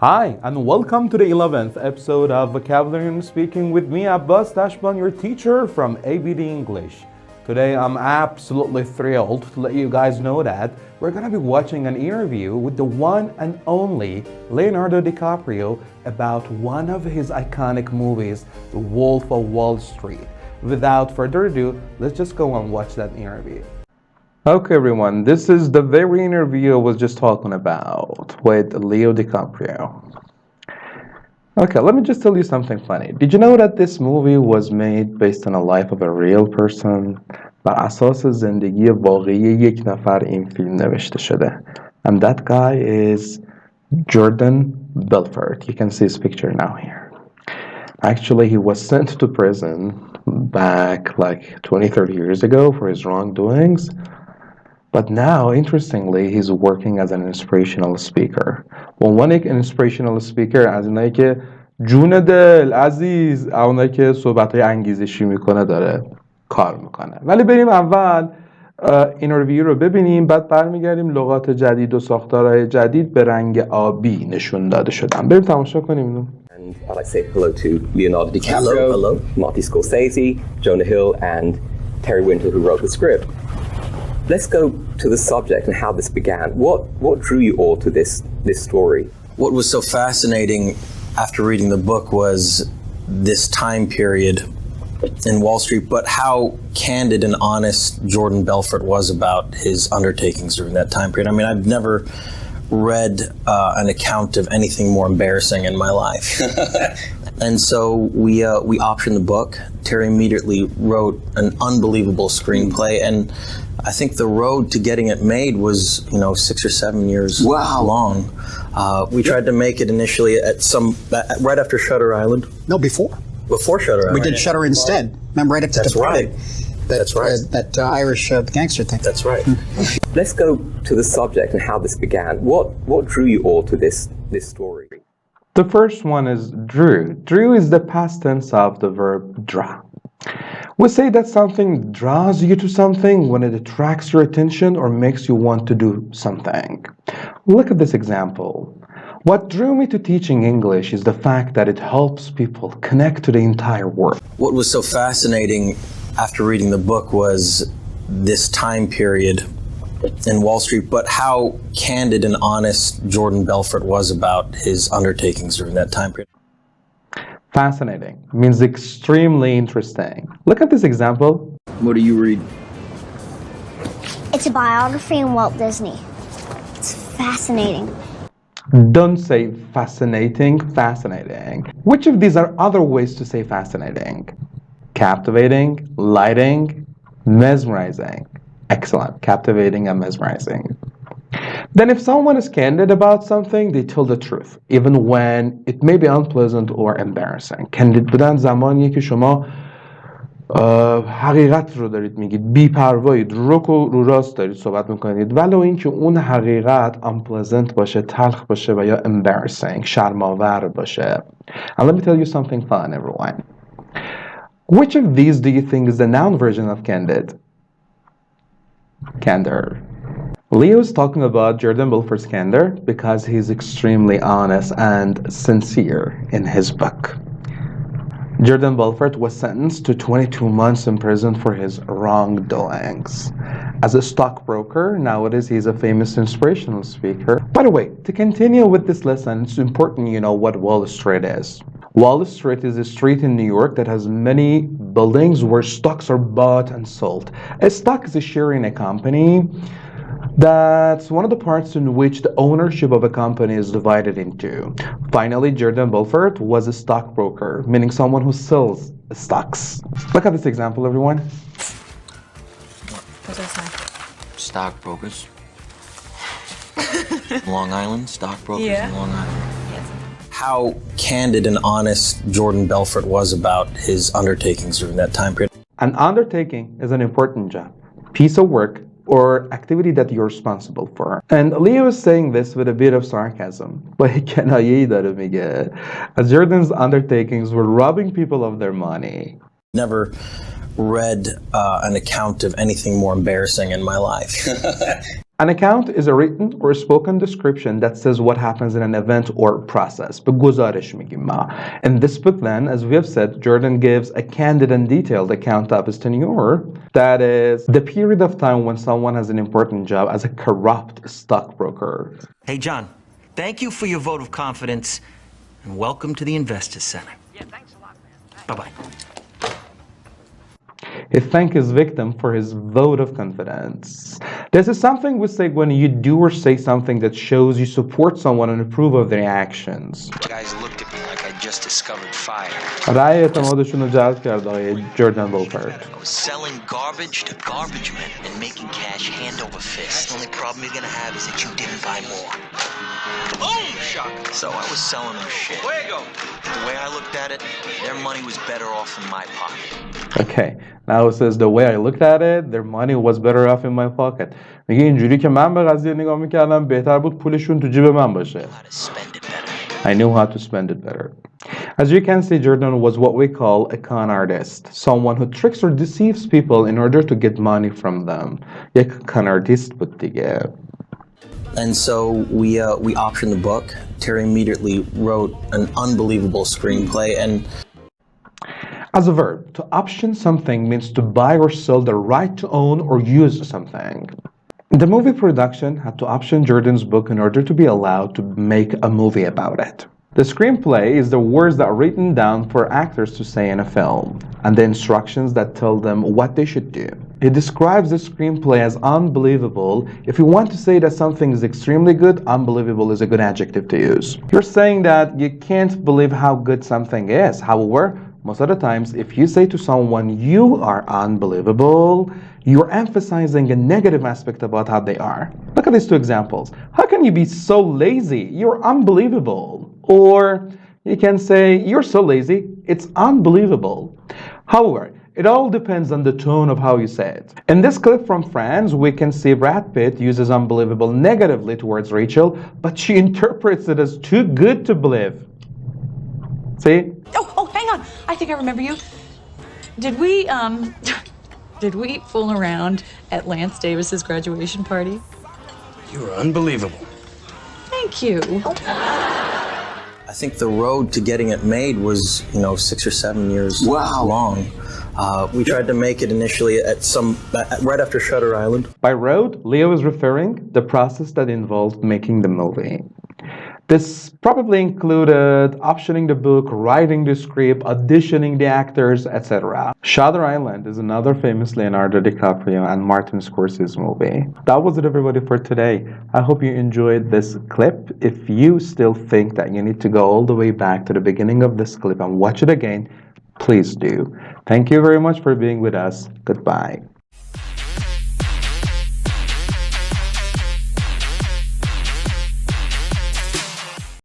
Hi, and welcome to the 11th episode of Vocabulary and Speaking with me, Abd.ENGLISH, your teacher from Abd.ENGLISH. Today, I'm absolutely thrilled to let you guys know that we're going to be watching an interview with the one and only Leonardo DiCaprio about one of his iconic movies, The Wolf of Wall Street. Without further ado, let's just go and watch that interview. Okay everyone, this is the very interview I was just talking about with Leo DiCaprio. Okay, let me just tell you something funny. Did you know that this movie was made based on a life of a real person? بر اساس زندگی واقعی یک نفر این فیلم نوشته شده. And that guy is Jordan Belfort. You can see his picture now here. Actually, he was sent to prison back like 20-30 years ago for his wrongdoings. But now, interestingly, he's working as an inspirational speaker. عنوان یک inspirational speaker از اینایی که جون دل عزیز، اونایی که صحبت‌های انگیزشی میکنه داره کار میکنه. ولی بریم اول اینترویو رو ببینیم، بعد برمیگردیم لغات جدید و ساختارهای جدید به رنگ آبی نشون داده شدن. بریم تماشا کنیم اینو. And I'd like to say hello to Leonardo DiCaprio, hello. Marty Scorsese, Jonah Hill, and Terry Winter, who wrote the script. Let's go to the subject and how this began. What drew you all to this story? What was so fascinating after reading the book was this time period in Wall Street, but how candid and honest Jordan Belfort was about his undertakings during that time period. I mean, I've never read an account of anything more embarrassing in my life. And so we optioned the book. Terry immediately wrote an unbelievable screenplay, and I think the road to getting it made was, 6 or 7 years long. We tried to make it initially right after Shutter Island. No, before. Before Shutter Island. We did Shutter instead. Remember, right after That's right. That's right. That Irish gangster thing. That's right. Let's go to the subject and how this began. What drew you all to this story? The first one is drew. Drew is the past tense of the verb draw. We say that something draws you to something when it attracts your attention or makes you want to do something. Look at this example. What drew me to teaching English is the fact that it helps people connect to the entire world. What was so fascinating after reading the book was this time period in Wall Street, but how candid and honest Jordan Belfort was about his undertakings during that time period. Fascinating means extremely interesting. Look at this example. What do you read? It's a biography on Walt Disney. It's fascinating. Don't say fascinating, fascinating. Which of these are other ways to say fascinating? Captivating, lighting, mesmerizing. Excellent. Captivating and mesmerizing. Then if someone is candid about something, they tell the truth, even when it may be unpleasant or embarrassing. Candid بودن زمانیه که شما حقیقت رو دارید میگید، بی‌پروایید، رو راست دارید صحبت میکنید، ولو اینکه اون حقیقت unpleasant باشه، تلخ باشه و یا embarrassing، شرم‌آور باشه. And let me tell you something fun, everyone. Which of these do you think is the noun version of candid? Candor. Leo is talking about Jordan Belfort's candor because he's extremely honest and sincere in his book. Jordan Belfort was sentenced to 22 months in prison for his wrongdoings. As a stockbroker, nowadays he's a famous inspirational speaker. By the way, to continue with this lesson, it's important you know what Wall Street is. Wall Street is a street in New York that has many buildings where stocks are bought and sold. A stock is a share in a company. That's one of the parts in which the ownership of a company is divided into. Finally, Jordan Belfort was a stockbroker, meaning someone who sells stocks. Look at this example, everyone. What does it say? Stockbrokers. Long Island, stockbrokers in Long Island. Yes. How candid and honest Jordan Belfort was about his undertakings during that time period. An undertaking is an important job, piece of work, or activity that you're responsible for. And Leo is saying this with a bit of sarcasm. But کنایه‌ای داره میگه. As Jordan's undertakings were robbing people of their money. Never read an account of anything more embarrassing in my life. An account is a written or spoken description that says what happens in an event or process. به گزارش میگیم ما. In this book then, as we have said, Jordan gives a candid and detailed account of his tenure. That is the period of time when someone has an important job as a corrupt stockbroker. Hey, John, thank you for your vote of confidence and welcome to the Investors Center. Yeah, thanks a lot, man. Bye-bye. He thanked his victim for his vote of confidence. This is something we say when you do or say something that shows you support someone and approve of their actions. You guys looked at me like I just discovered fire. رأی اعتمادشون رو جلب کرد آقای جردن بلفورد. I was selling garbage to garbage men and making cash hand over fist. The only problem you're gonna have is that you didn't buy more. Boom! Shock. So I was selling them shit. The way I looked at it, their money was better off in my pocket. Okay, now it says the way I looked at it, their money was better off in my pocket. میگه اینجوری که من به قضیه نگاه میکردم بهتر بود پولشون تو جیب من باشه. How to spend it better. I knew how to spend it better. As you can see, Jordan was what we call a con artist, someone who tricks or deceives people in order to get money from them. یک con artist بود دیگه. And so we optioned the book. Terry immediately wrote an unbelievable screenplay. And as a verb, to option something means to buy or sell the right to own or use something. The movie production had to option Jordan's book in order to be allowed to make a movie about it. The screenplay is the words that are written down for actors to say in a film, and the instructions that tell them what they should do. It describes the screenplay as unbelievable. If you want to say that something is extremely good, unbelievable is a good adjective to use. You're saying that you can't believe how good something is. However, most of the times, if you say to someone, you are unbelievable, you're emphasizing a negative aspect about how they are. Look at these two examples. How can you be so lazy? You're unbelievable. Or you can say, you're so lazy, it's unbelievable. However, it all depends on the tone of how you say it. In this clip from Friends, we can see Brad Pitt uses unbelievable negatively towards Rachel, but she interprets it as too good to believe. See? Oh, hang on. I think I remember you. Did we fool around at Lance Davis's graduation party? You were unbelievable. Thank you. I think the road to getting it made was, 6 or 7 years long. We tried to make it initially right after Shutter Island. By road, Leo is referring the process that involved making the movie. This probably included optioning the book, writing the script, auditioning the actors, etc. Shutter Island is another famous Leonardo DiCaprio and Martin Scorsese movie. That was it, everybody, for today. I hope you enjoyed this clip. If you still think that you need to go all the way back to the beginning of this clip and watch it again, please do. Thank you very much for being with us. Goodbye.